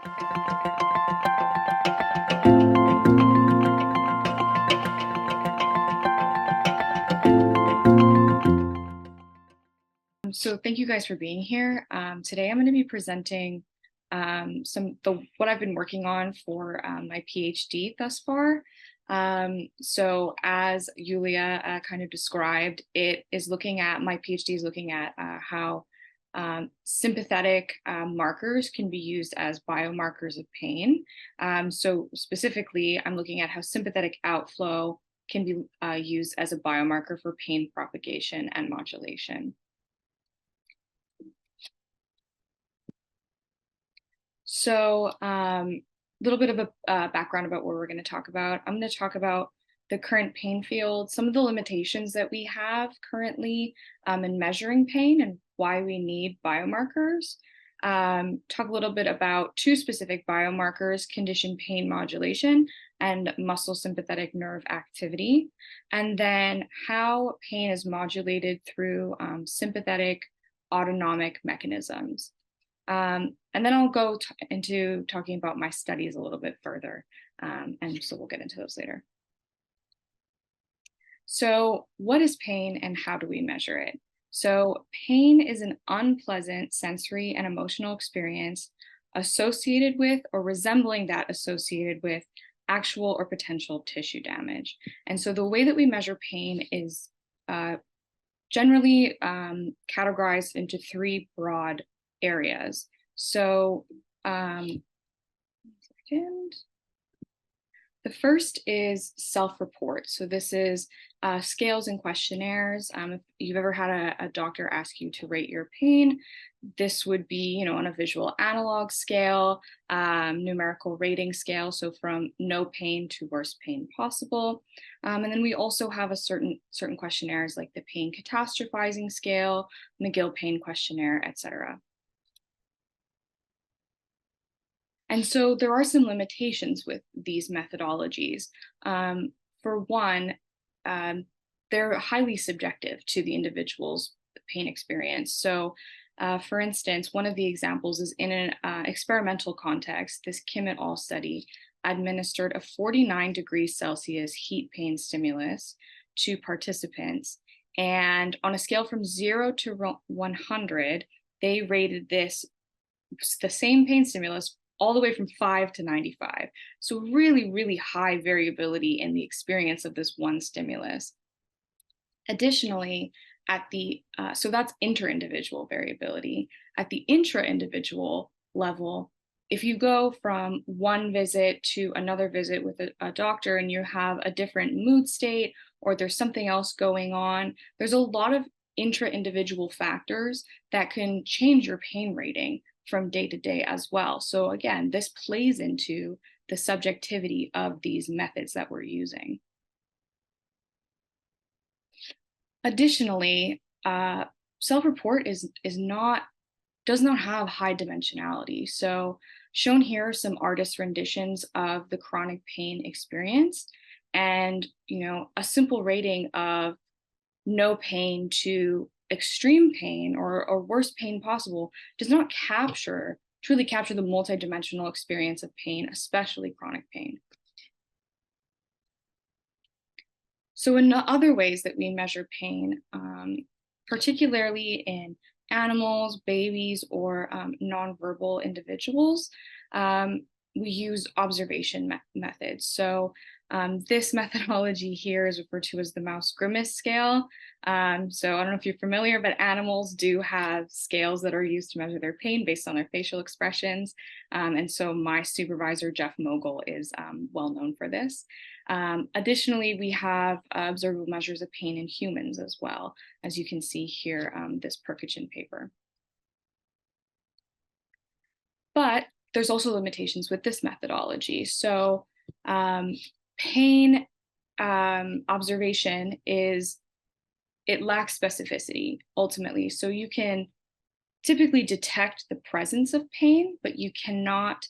So thank you guys for being here. Today I'm going to be presenting what I've been working on for my PhD thus far. So as Yulia kind of described, my PhD is looking at how sympathetic markers can be used as biomarkers of pain. So specifically, I'm looking at how sympathetic outflow can be used as a biomarker for pain propagation and modulation. So a little bit of a background about what we're going to talk about. I'm going to talk about the current pain field, some of the limitations that we have currently in measuring pain and why we need biomarkers. Talk a little bit about two specific biomarkers, conditioned pain modulation and muscle sympathetic nerve activity, and then how pain is modulated through sympathetic autonomic mechanisms. And then I'll go into talking about my studies a little bit further, and so we'll get into those later. So what is pain and how do we measure it? So pain is an unpleasant sensory and emotional experience associated with or resembling that associated with actual or potential tissue damage. And so the way that we measure pain is generally categorized into three broad areas. So the first is self-report. So this is scales and questionnaires. If you've ever had a doctor ask you to rate your pain, this would be, on a visual analog scale, numerical rating scale, so from no pain to worst pain possible. And then we also have a certain questionnaires like the pain catastrophizing scale, McGill pain questionnaire, etc. And so there are some limitations with these methodologies. For one, they're highly subjective to the individual's pain experience. So for instance, one of the examples is in an experimental context. This Kim et al. Study administered a 49 degrees Celsius heat pain stimulus to participants. And on a scale from 0 to 100, they rated the same pain stimulus all the way from 5 to 95. So really, really high variability in the experience of this one stimulus. Additionally, so that's inter-individual variability. At the intra-individual level, if you go from one visit to another visit with a doctor and you have a different mood state or there's something else going on, there's a lot of intra-individual factors that can change your pain rating from day to day as well. So again, this plays into the subjectivity of these methods that we're using. Additionally, self-report does not have high dimensionality. So shown here are some artist renditions of the chronic pain experience, and a simple rating of no pain to extreme pain or worst pain possible does not truly capture the multidimensional experience of pain, especially chronic pain. So in other ways that we measure pain, particularly in animals, babies, or nonverbal individuals, we use observation methods. So this methodology here is referred to as the mouse grimace scale. So I don't know if you're familiar, but animals do have scales that are used to measure their pain based on their facial expressions. And so my supervisor, Jeff Mogul, is well known for this. Additionally, we have observable measures of pain in humans as well, as you can see here, this Perkichin paper. But there's also limitations with this methodology. So pain observation it lacks specificity ultimately. So you can typically detect the presence of pain, but you cannot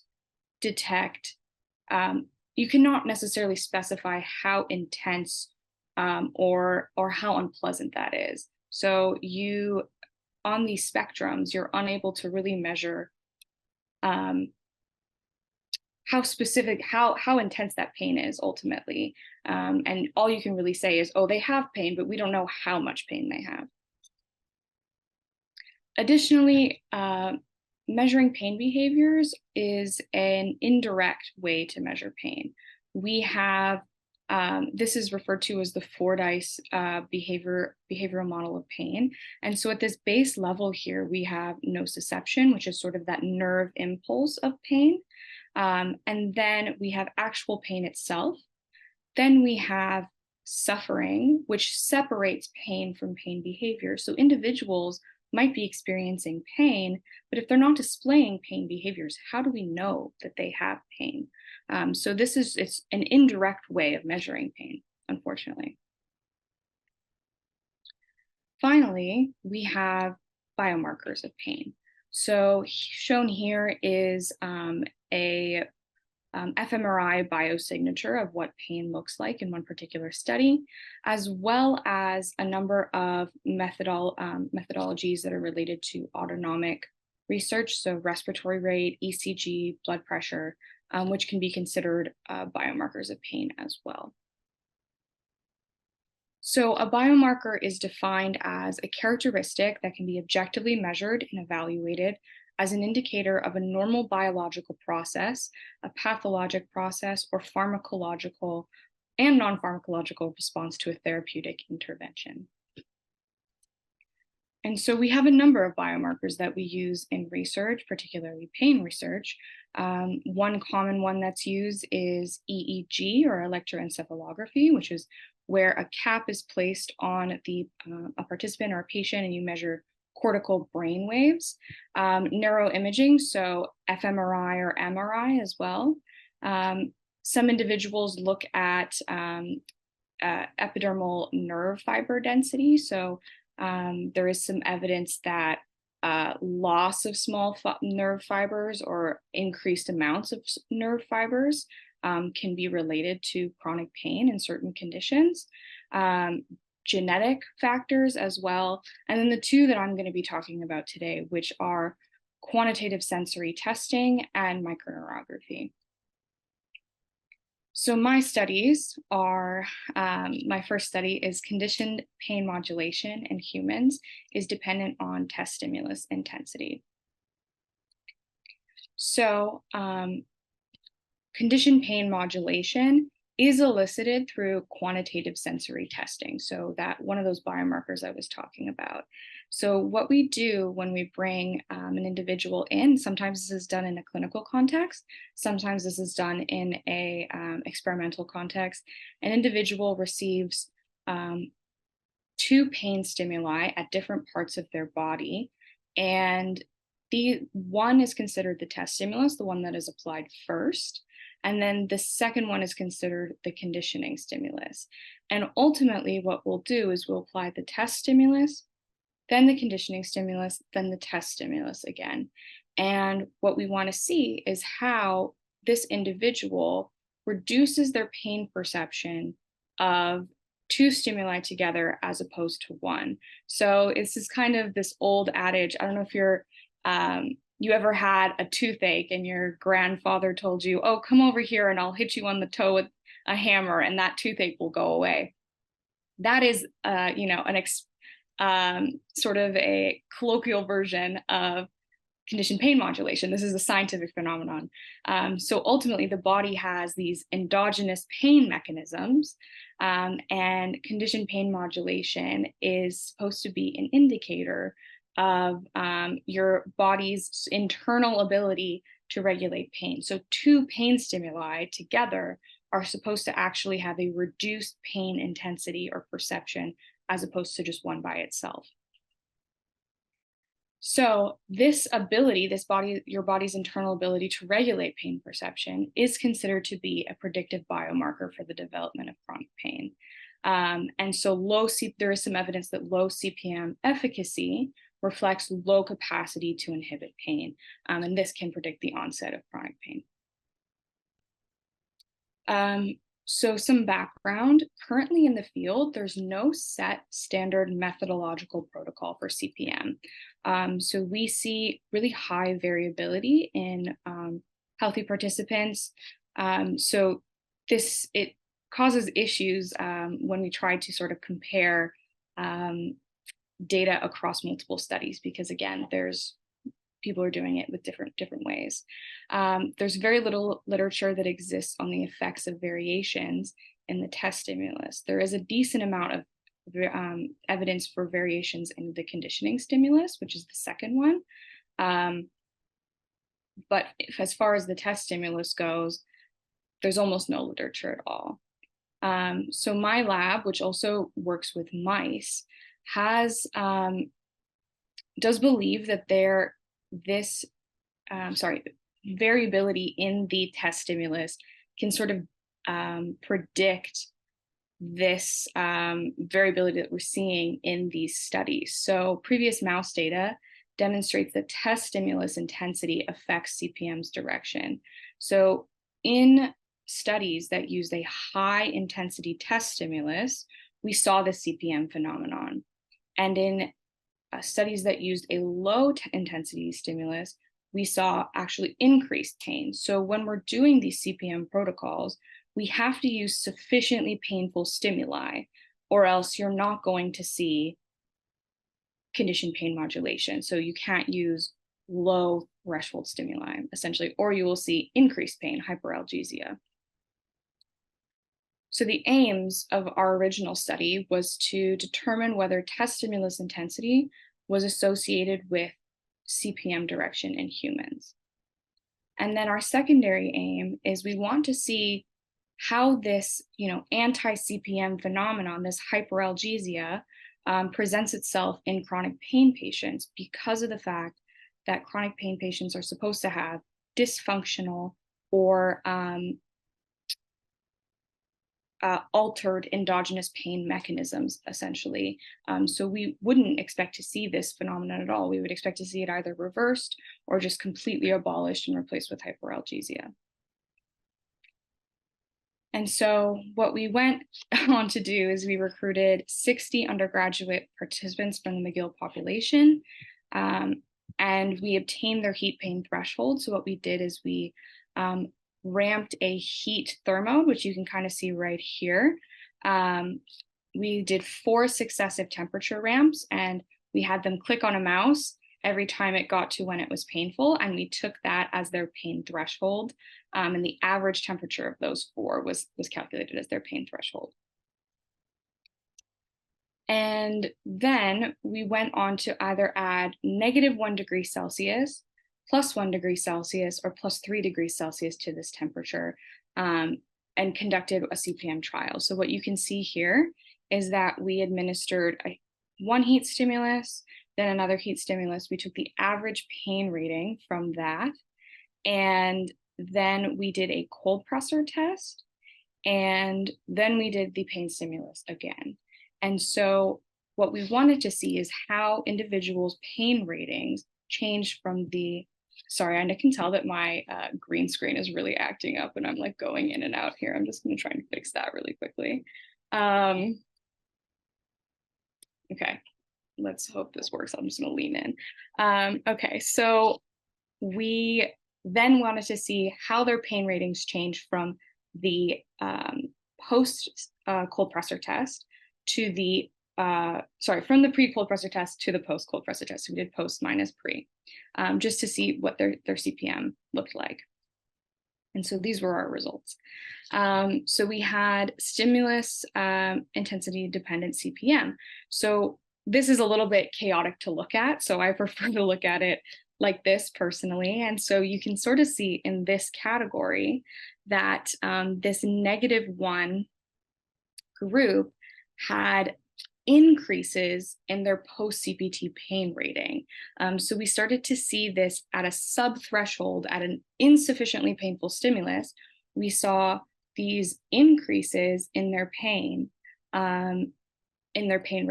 necessarily specify how intense or how unpleasant that is. So on these spectrums, you're unable to really measure specific, how intense that pain is ultimately. And all you can really say is, oh, they have pain, but we don't know how much pain they have. Additionally, measuring pain behaviors is an indirect way to measure pain. We have, this is referred to as the Fordyce behavioral model of pain. And so at this base level here, we have nociception, which is sort of that nerve impulse of pain. And then we have actual pain itself. Then we have suffering, which separates pain from pain behavior. So individuals might be experiencing pain, but if they're not displaying pain behaviors, how do we know that they have pain? So it's an indirect way of measuring pain, unfortunately. Finally, we have biomarkers of pain. So shown here is a fMRI biosignature of what pain looks like in one particular study, as well as a number of methodologies that are related to autonomic research, so respiratory rate, ECG, blood pressure, which can be considered biomarkers of pain as well. So a biomarker is defined as a characteristic that can be objectively measured and evaluated as an indicator of a normal biological process, a pathologic process, or pharmacological and non-pharmacological response to a therapeutic intervention. And so we have a number of biomarkers that we use in research, particularly pain research. One common one that's used is EEG, or electroencephalography, which is where a cap is placed on a participant or a patient, and you measure cortical brain waves. Neuroimaging, so fMRI or MRI as well. Some individuals look at epidermal nerve fiber density. So there is some evidence that loss of small nerve fibers or increased amounts of nerve fibers can be related to chronic pain in certain conditions. Genetic factors as well. And then the two that I'm going to be talking about today, which are quantitative sensory testing and microneurography. So my studies are, my first study is conditioned pain modulation in humans is dependent on test stimulus intensity. So conditioned pain modulation is elicited through quantitative sensory testing. So that one of those biomarkers I was talking about. So what we do when we bring an individual in, sometimes this is done in a clinical context, sometimes this is done in a experimental context. An individual receives 2 pain stimuli at different parts of their body, and the one is considered the test stimulus, the one that is applied first. And then the second one is considered the conditioning stimulus. And ultimately what we'll do is we'll apply the test stimulus, then the conditioning stimulus, then the test stimulus again. And what we want to see is how this individual reduces their pain perception of 2 stimuli together as opposed to 1. So this is kind of this old adage. I don't know if you ever had a toothache and your grandfather told you, oh, come over here and I'll hit you on the toe with a hammer and that toothache will go away. That is, sort of a colloquial version of conditioned pain modulation. This is a scientific phenomenon. So ultimately, the body has these endogenous pain mechanisms, and conditioned pain modulation is supposed to be an indicator of your body's internal ability to regulate pain. So 2 pain stimuli together are supposed to actually have a reduced pain intensity or perception as opposed to just one by itself. So this ability, your body's internal ability to regulate pain perception is considered to be a predictive biomarker for the development of chronic pain. And so there is some evidence that low CPM efficacy reflects low capacity to inhibit pain, and this can predict the onset of chronic pain. So some background, currently in the field, there's no set standard methodological protocol for CPM. So we see really high variability in healthy participants. So it causes issues when we try to sort of compare data across multiple studies, because again, people are doing it with different ways. There's very little literature that exists on the effects of variations in the test stimulus. There is a decent amount of evidence for variations in the conditioning stimulus, which is the second one. But as far as the test stimulus goes, there's almost no literature at all. So my lab, which also works with mice, does believe that variability in the test stimulus can sort of predict this variability that we're seeing in these studies. So previous mouse data demonstrates that test stimulus intensity affects CPM's direction. So in studies that used a high intensity test stimulus, we saw the CPM phenomenon. And in studies that used a low intensity stimulus, we saw actually increased pain. So when we're doing these CPM protocols, we have to use sufficiently painful stimuli, or else you're not going to see conditioned pain modulation. So you can't use low threshold stimuli, essentially, or you will see increased pain, hyperalgesia. So the aims of our original study was to determine whether test stimulus intensity was associated with CPM direction in humans. And then our secondary aim is we want to see how this, anti-CPM phenomenon, this hyperalgesia, presents itself in chronic pain patients, because of the fact that chronic pain patients are supposed to have dysfunctional or altered endogenous pain mechanisms, essentially. So we wouldn't expect to see this phenomenon at all. We would expect to see it either reversed or just completely abolished and replaced with hyperalgesia. And so what we went on to do is we recruited 60 undergraduate participants from the McGill population, and we obtained their heat pain threshold. So what we did is we ramped a heat thermode, which you can kind of see right here. We did 4 successive temperature ramps, and we had them click on a mouse every time it got to when it was painful, and we took that as their pain threshold. And the average temperature of those 4 was calculated as their pain threshold. And then we went on to either add -1 degree Celsius, +1 degree Celsius, or +3 degrees Celsius to this temperature, and conducted a CPM trial. So what you can see here is that we administered one heat stimulus, then another heat stimulus. We took the average pain rating from that, and then we did a cold pressor test, and then we did the pain stimulus again. And so what we wanted to see is how individuals' pain ratings changed from sorry, I can tell that my green screen is really acting up and I'm like going in and out here. I'm just going to try and fix that really quickly. Okay, let's hope this works. I'm just going to lean in. Okay, so we then wanted to see how their pain ratings changed from the post cold pressor test to the from the pre-cold pressor test to the post-cold pressor test. So we did post minus pre, just to see what their CPM looked like. And so these were our results. So we had stimulus intensity dependent CPM. So this is a little bit chaotic to look at, so I prefer to look at it like this personally. And so you can sort of see in this category that this -1 group had increases in their post-CPT pain rating. So we started to see this at a sub-threshold, at an insufficiently painful stimulus. We saw these increases in their pain,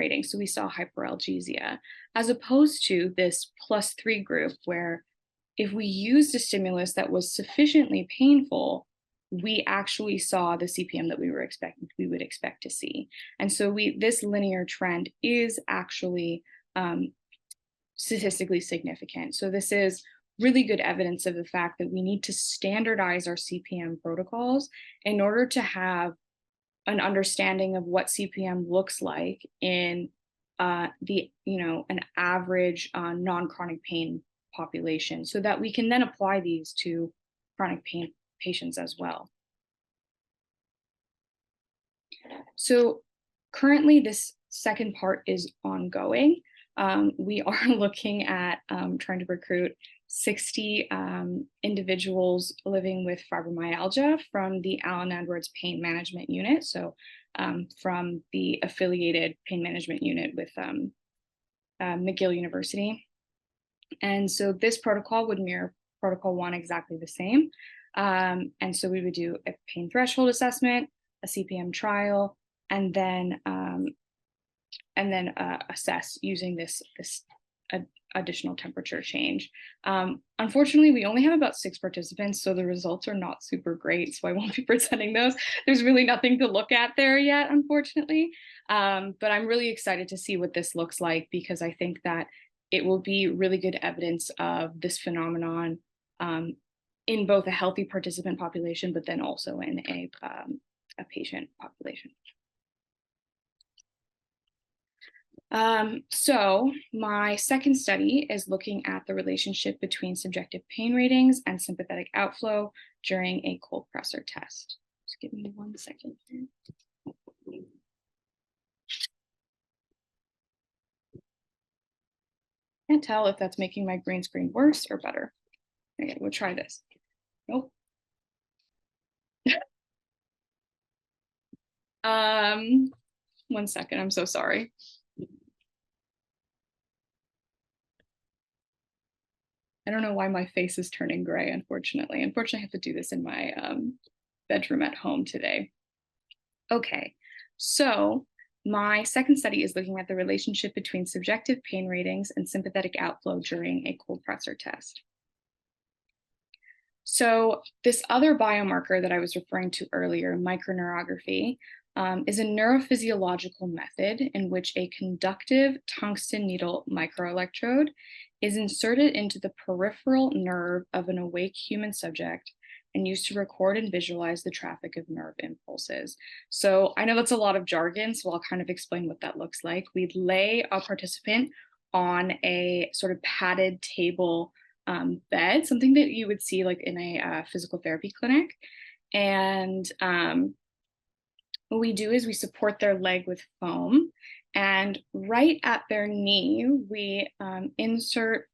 rating. So we saw hyperalgesia, as opposed to this +3 group, where if we used a stimulus that was sufficiently painful, we actually saw the CPM that we would expect to see. And so this linear trend is actually statistically significant. So this is really good evidence of the fact that we need to standardize our CPM protocols in order to have an understanding of what CPM looks like in an average non-chronic pain population, so that we can then apply these to chronic pain patients as well. So currently this second part is ongoing. We are looking at trying to recruit 60 individuals living with fibromyalgia from the Allen Edwards Pain Management Unit. So from the affiliated pain management unit with McGill University. And so this protocol would mirror protocol 1 exactly the same. And so we would do a pain threshold assessment, a CPM trial, and then assess using this additional temperature change. Unfortunately, we only have about 6 participants, so the results are not super great, so I won't be presenting those. There's really nothing to look at there yet, unfortunately. But I'm really excited to see what this looks like, because I think that it will be really good evidence of this phenomenon in both a healthy participant population, but then also in a patient population. So my second study is looking at the relationship between subjective pain ratings and sympathetic outflow during a cold pressor test. Just give me 1 second here. Can't tell if that's making my green screen worse or better. Okay, we'll try this. Nope. 1 second, I'm so sorry. I don't know why my face is turning gray, unfortunately. Unfortunately, I have to do this in my bedroom at home today. Okay, so my second study is looking at the relationship between subjective pain ratings and sympathetic outflow during a cold pressor test. So this other biomarker that I was referring to earlier, microneurography, is a neurophysiological method in which a conductive tungsten needle microelectrode is inserted into the peripheral nerve of an awake human subject and used to record and visualize the traffic of nerve impulses. So I know that's a lot of jargon, so I'll kind of explain what that looks like. We'd lay a participant on a sort of padded table bed, something that you would see like in a physical therapy clinic. And what we do is we support their leg with foam, and right at their knee, we insert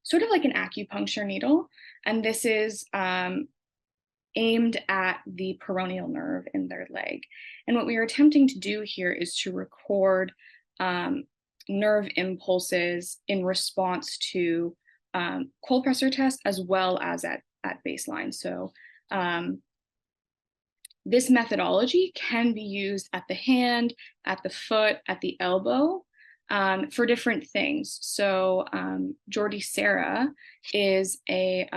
sort of like an acupuncture needle. And this is aimed at the peroneal nerve in their leg. And what we are attempting to do here is to record nerve impulses in response to cold pressor tests, as well as at baseline. So this methodology can be used at the hand, at the foot, at the elbow for different things. So Jordi Serra is a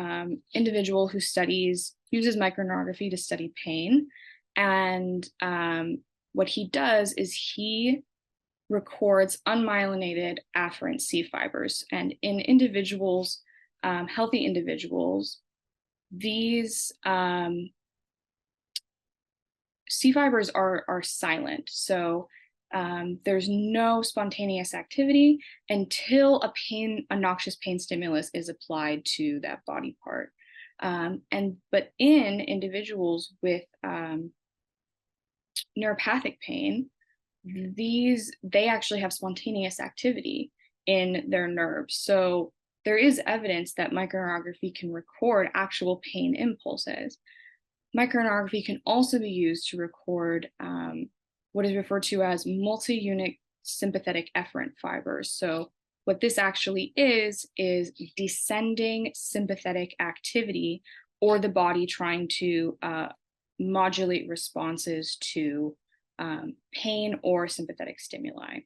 individual who uses microneurography to study pain. And what he does is he records unmyelinated afferent C fibers. And in individuals, healthy individuals, these C fibers are silent. So there's no spontaneous activity until a noxious pain stimulus is applied to that body part. But in individuals with neuropathic pain, they actually have spontaneous activity in their nerves. So there is evidence that microneurography can record actual pain impulses. Microneurography can also be used to record what is referred to as multi-unit sympathetic efferent fibers. So what this actually is descending sympathetic activity, or the body trying to modulate responses to pain or sympathetic stimuli.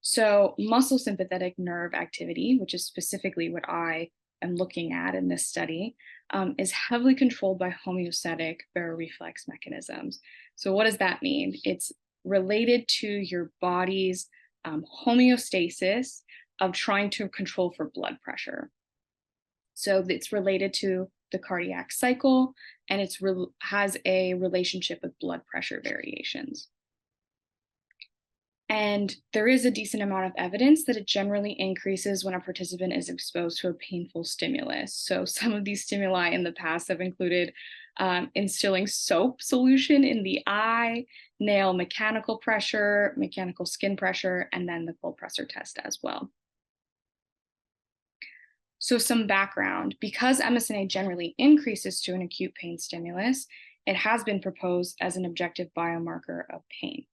So muscle sympathetic nerve activity, which is specifically what I am looking at in this study, is heavily controlled by homeostatic baroreflex mechanisms. So what does that mean? It's related to your body's homeostasis of trying to control for blood pressure. So it's related to the cardiac cycle, and it has a relationship with blood pressure variations. And there is a decent amount of evidence that it generally increases when a participant is exposed to a painful stimulus. So some of these stimuli in the past have included instilling soap solution in the eye, nail mechanical pressure, mechanical skin pressure, and then the cold pressor test as well. So some background, because MSNA generally increases to an acute pain stimulus, it has been proposed as an objective biomarker of pain.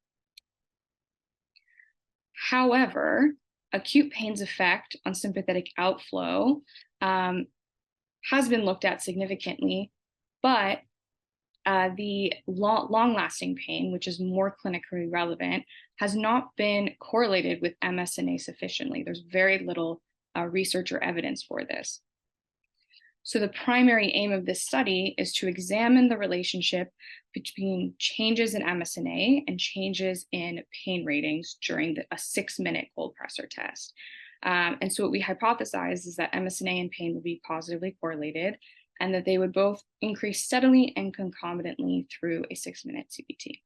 However, acute pain's effect on sympathetic outflow has been looked at significantly, but the long-lasting pain, which is more clinically relevant, has not been correlated with MSNA sufficiently. There's very little research or evidence for this. So the primary aim of this study is to examine the relationship between changes in MSNA and changes in pain ratings during a 6-minute cold pressor test. And so what we hypothesize is that MSNA and pain would be positively correlated, and that they would both increase steadily and concomitantly through a 6-minute CBT.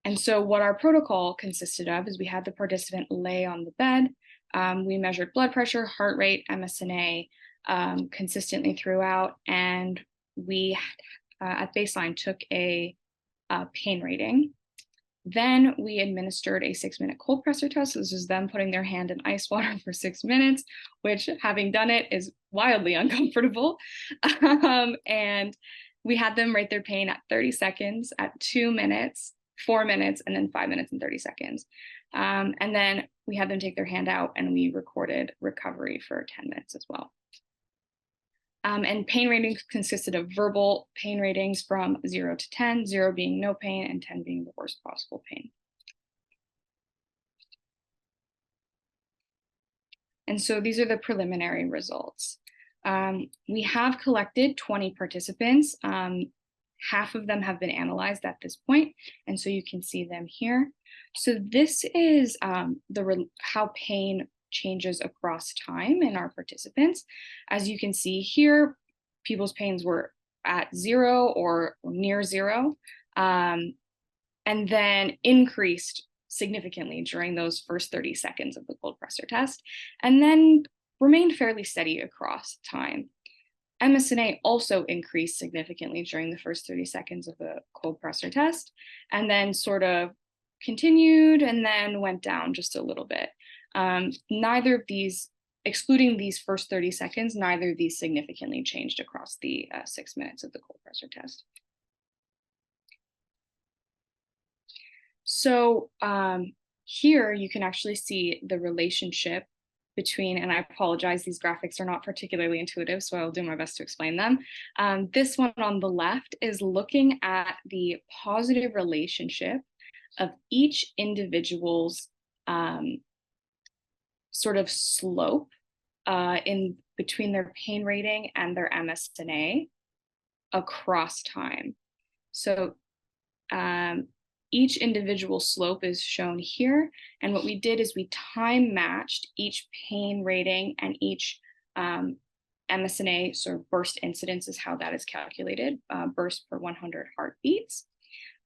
And so what our protocol consisted of is we had the participant lay on the bed. We measured blood pressure, heart rate, MSNA consistently throughout, and we at baseline took a pain rating. Then we administered a 6-minute cold pressor test. This is them putting their hand in ice water for 6 minutes, which, having done it, is wildly uncomfortable. And we had them rate their pain at 30 seconds, at 2 minutes, 4 minutes, and then 5 minutes and 30 seconds. And then we had them take their hand out, and we recorded recovery for 10 minutes as well. And pain ratings consisted of verbal pain ratings from 0 to 10, 0 being no pain and 10 being the worst possible pain. And so these are the preliminary results. We have collected 20 participants. Half of them have been analyzed at this point, and so you can see them here. So this is how pain changes across time in our participants. As you can see here, people's pains were at 0 or near 0, and then increased significantly during those first 30 seconds of the cold pressor test, and then remained fairly steady across time. MSNA also increased significantly during the first 30 seconds of the cold pressor test, and then sort of continued and then went down just a little bit. Neither of these, excluding these first 30 seconds, neither of these significantly changed across the 6 minutes of the cold pressor test. So here you can actually see the relationship between, and I apologize, these graphics are not particularly intuitive, so I'll do my best to explain them. This one on the left is looking at the positive relationship of each individual's sort of slope in between their pain rating and their MSNA across time. So each individual slope is shown here. And what we did is we time matched each pain rating and each MSNA, sort of burst incidence is how that is calculated, burst per 100 heartbeats.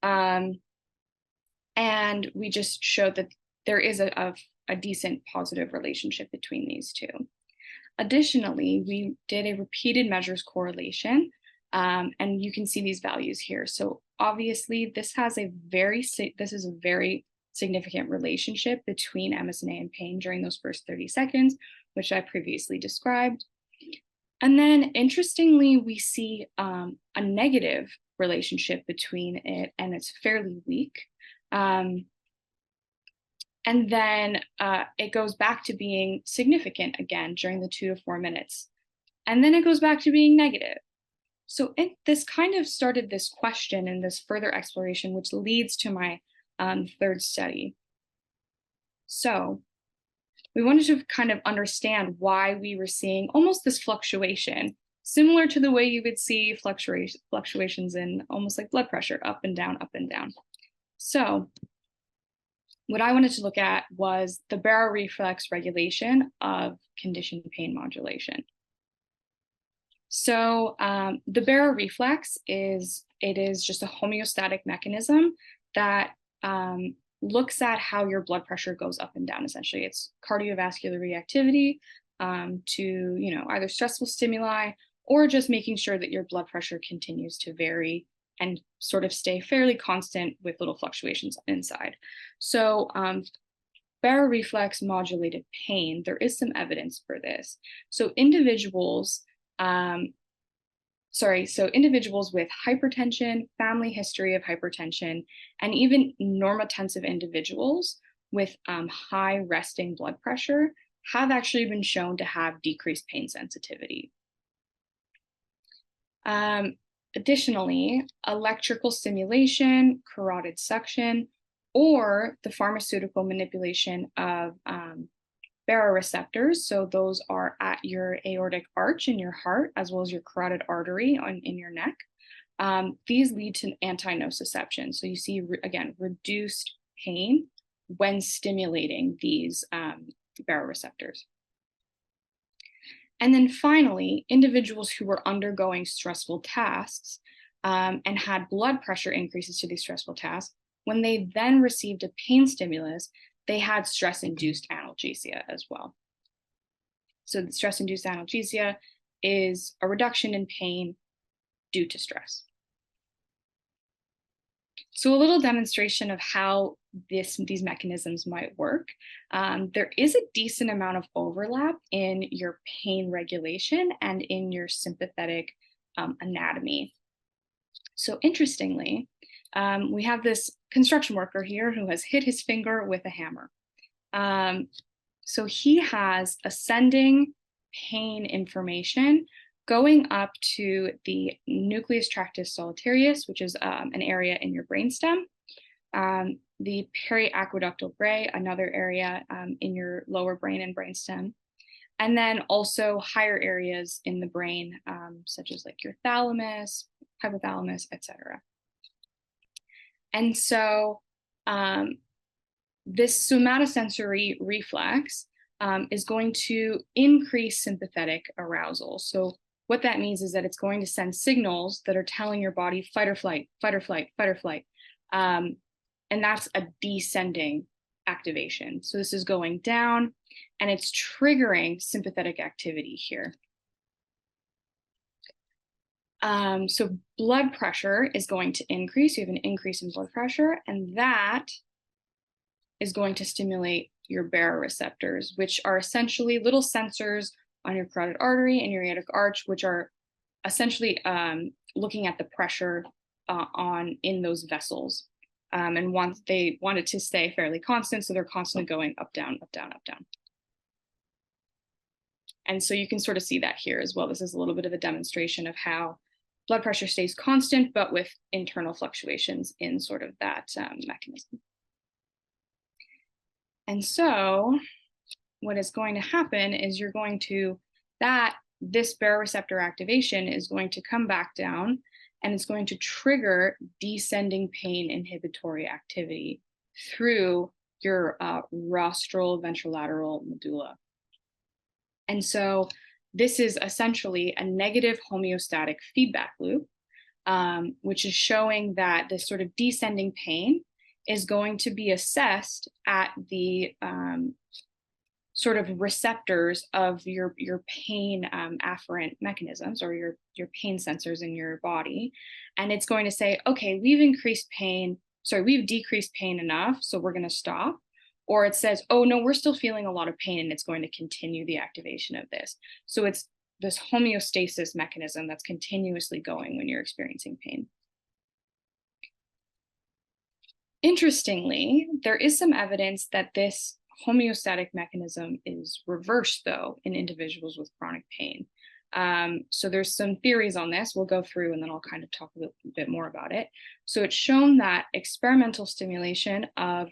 And we just showed that there is a decent positive relationship between these two. Additionally, we did a repeated measures correlation, and you can see these values here. So obviously, this is a very significant relationship between MSNA and pain during those first 30 seconds, which I previously described. And then interestingly, we see a negative relationship between it, and it's fairly weak. And then it goes back to being significant again during the 2 to 4 minutes. And then it goes back to being negative. So this kind of started this question and this further exploration, which leads to my third study. So we wanted to kind of understand why we were seeing almost this fluctuation, similar to the way you would see fluctuations in almost like blood pressure, up and down, up and down. So what I wanted to look at was the baroreflex regulation of conditioned pain modulation. So the baroreflex is just a homeostatic mechanism that looks at how your blood pressure goes up and down. Essentially, it's cardiovascular reactivity to either stressful stimuli or just making sure that your blood pressure continues to vary and sort of stay fairly constant with little fluctuations inside. So baroreflex modulated pain, there is some evidence for this. So individuals with hypertension, family history of hypertension, and even normotensive individuals with high resting blood pressure have actually been shown to have decreased pain sensitivity. Additionally, electrical stimulation, carotid suction, or the pharmaceutical manipulation of baroreceptors, so those are at your aortic arch in your heart, as well as your carotid artery in your neck. These lead to anti-nociception. So you see, again, reduced pain when stimulating these baroreceptors. And then finally, individuals who were undergoing stressful tasks and had blood pressure increases to these stressful tasks, when they then received a pain stimulus, they had stress-induced analgesia as well. So the stress-induced analgesia is a reduction in pain due to stress. So a little demonstration of how these mechanisms might work. There is a decent amount of overlap in your pain regulation and in your sympathetic anatomy. So interestingly, we have this construction worker here who has hit his finger with a hammer. So he has ascending pain information going up to the nucleus tractus solitarius, which is an area in your brainstem, the periaqueductal gray, another area in your lower brain and brainstem, and then also higher areas in the brain, such as like your thalamus, hypothalamus, etc. And so this somatosensory reflex is going to increase sympathetic arousal. So what that means is that it's going to send signals that are telling your body fight or flight, fight or flight, fight or flight. And that's a descending activation. So this is going down and it's triggering sympathetic activity here. So blood pressure is going to increase. You have an increase in blood pressure, and that is going to stimulate your baroreceptors, which are essentially little sensors on your carotid artery and your aortic arch, which are essentially looking at the pressure in those vessels. And they want it to stay fairly constant, so they're constantly going up, down, up, down, up, down. And so you can sort of see that here as well. This is a little bit of a demonstration of how blood pressure stays constant, but with internal fluctuations in sort of that mechanism. And so what is going to happen is this baroreceptor activation is going to come back down and it's going to trigger descending pain inhibitory activity through your rostral ventrolateral medulla. And so this is essentially a negative homeostatic feedback loop, which is showing that this sort of descending pain is going to be assessed at the sort of receptors of your pain afferent mechanisms, or your pain sensors in your body. And it's going to say, okay, we've decreased pain enough, so we're going to stop. Or it says, oh no, we're still feeling a lot of pain, and it's going to continue the activation of this. So it's this homeostasis mechanism that's continuously going when you're experiencing pain. Interestingly, there is some evidence that this homeostatic mechanism is reversed, though, in individuals with chronic pain. So there's some theories on this we'll go through, and then I'll kind of talk a bit more about it. So it's shown that experimental stimulation of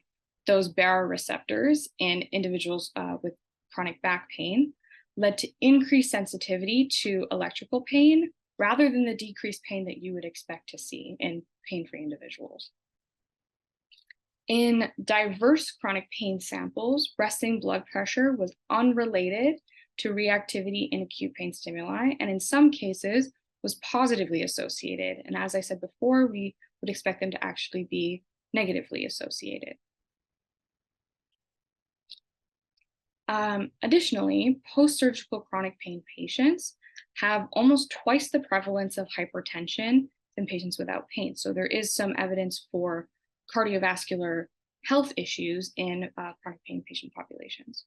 those baroreceptors in individuals with chronic back pain led to increased sensitivity to electrical pain rather than the decreased pain that you would expect to see in pain-free individuals. In diverse chronic pain samples, resting blood pressure was unrelated to reactivity in acute pain stimuli, and in some cases was positively associated. And as I said before, we would expect them to actually be negatively associated. Additionally, post-surgical chronic pain patients have almost twice the prevalence of hypertension than patients without pain. So there is some evidence for cardiovascular health issues in chronic pain patient populations.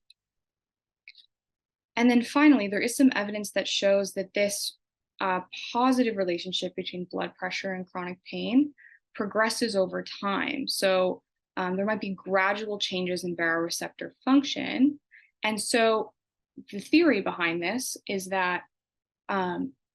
And then finally, there is some evidence that shows that this positive relationship between blood pressure and chronic pain progresses over time. So there might be gradual changes in baroreceptor function. And so the theory behind this is that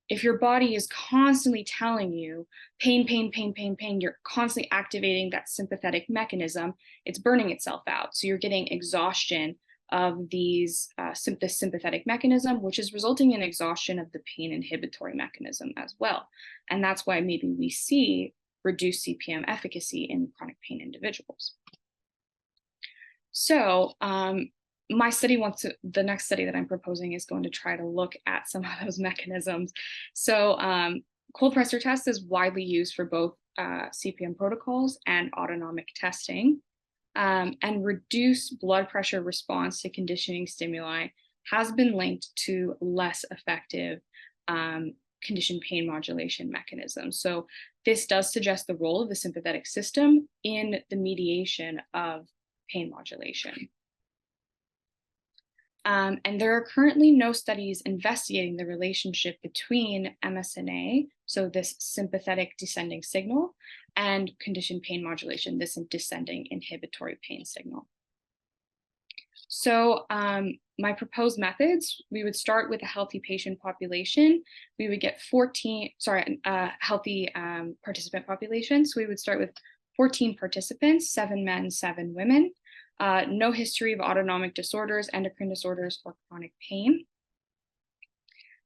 if your body is constantly telling you pain, pain, pain, pain, pain, you're constantly activating that sympathetic mechanism, it's burning itself out. So you're getting exhaustion of these the sympathetic mechanism, which is resulting in exhaustion of the pain inhibitory mechanism as well. And that's why maybe we see reduced CPM efficacy in chronic pain individuals. So my study the next study that I'm proposing is going to try to look at some of those mechanisms. So cold pressor test is widely used for both CPM protocols and autonomic testing. And reduced blood pressure response to conditioning stimuli has been linked to less effective conditioned pain modulation mechanisms. So this does suggest the role of the sympathetic system in the mediation of pain modulation. And there are currently no studies investigating the relationship between MSNA, so this sympathetic descending signal, and conditioned pain modulation, this descending inhibitory pain signal. So my proposed methods, we would start with a healthy patient population. We would get healthy participant population. So we would start with 14 participants, 7 men, 7 women. No history of autonomic disorders, endocrine disorders, or chronic pain.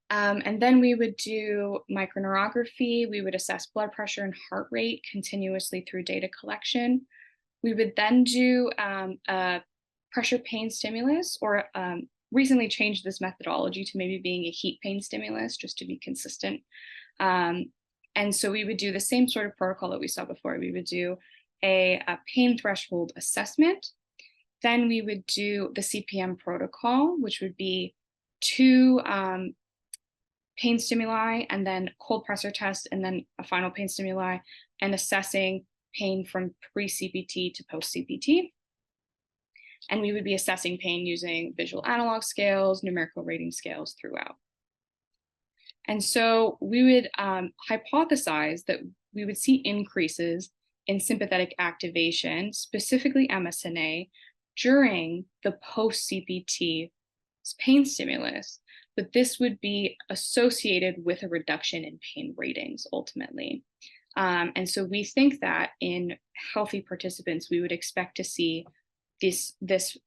And then we would do microneurography. We would assess blood pressure and heart rate continuously through data collection. We would then do a pressure pain stimulus, or recently changed this methodology to maybe being a heat pain stimulus, just to be consistent. And so we would do the same sort of protocol that we saw before. We would do a pain threshold assessment. Then we would do the CPM protocol, which would be 2 pain stimuli, and then cold pressor test, and then a final pain stimuli, and assessing pain from pre-CPT to post-CPT. And we would be assessing pain using visual analog scales, numerical rating scales throughout. And so we would hypothesize that we would see increases in sympathetic activation, specifically MSNA, during the post-CPT pain stimulus, but this would be associated with a reduction in pain ratings ultimately. And so we think that in healthy participants, we would expect to see this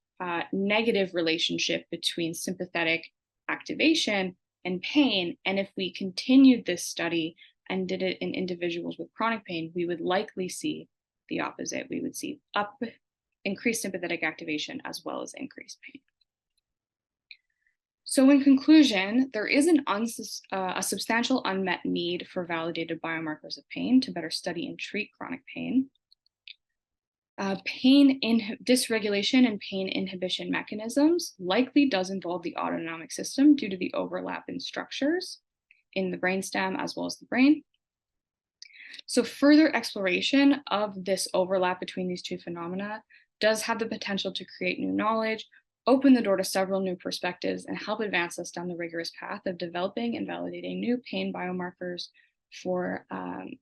negative relationship between sympathetic activation and pain. And if we continued this study and did it in individuals with chronic pain, we would likely see the opposite. We would see increased sympathetic activation as well as increased pain. So in conclusion, there is a substantial unmet need for validated biomarkers of pain to better study and treat chronic pain. Pain dysregulation and pain inhibition mechanisms likely does involve the autonomic system due to the overlap in structures in the brainstem as well as the brain. So further exploration of this overlap between these two phenomena does have the potential to create new knowledge, open the door to several new perspectives, and help advance us down the rigorous path of developing and validating new pain biomarkers for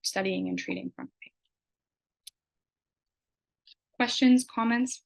studying and treating chronic pain. Questions, comments?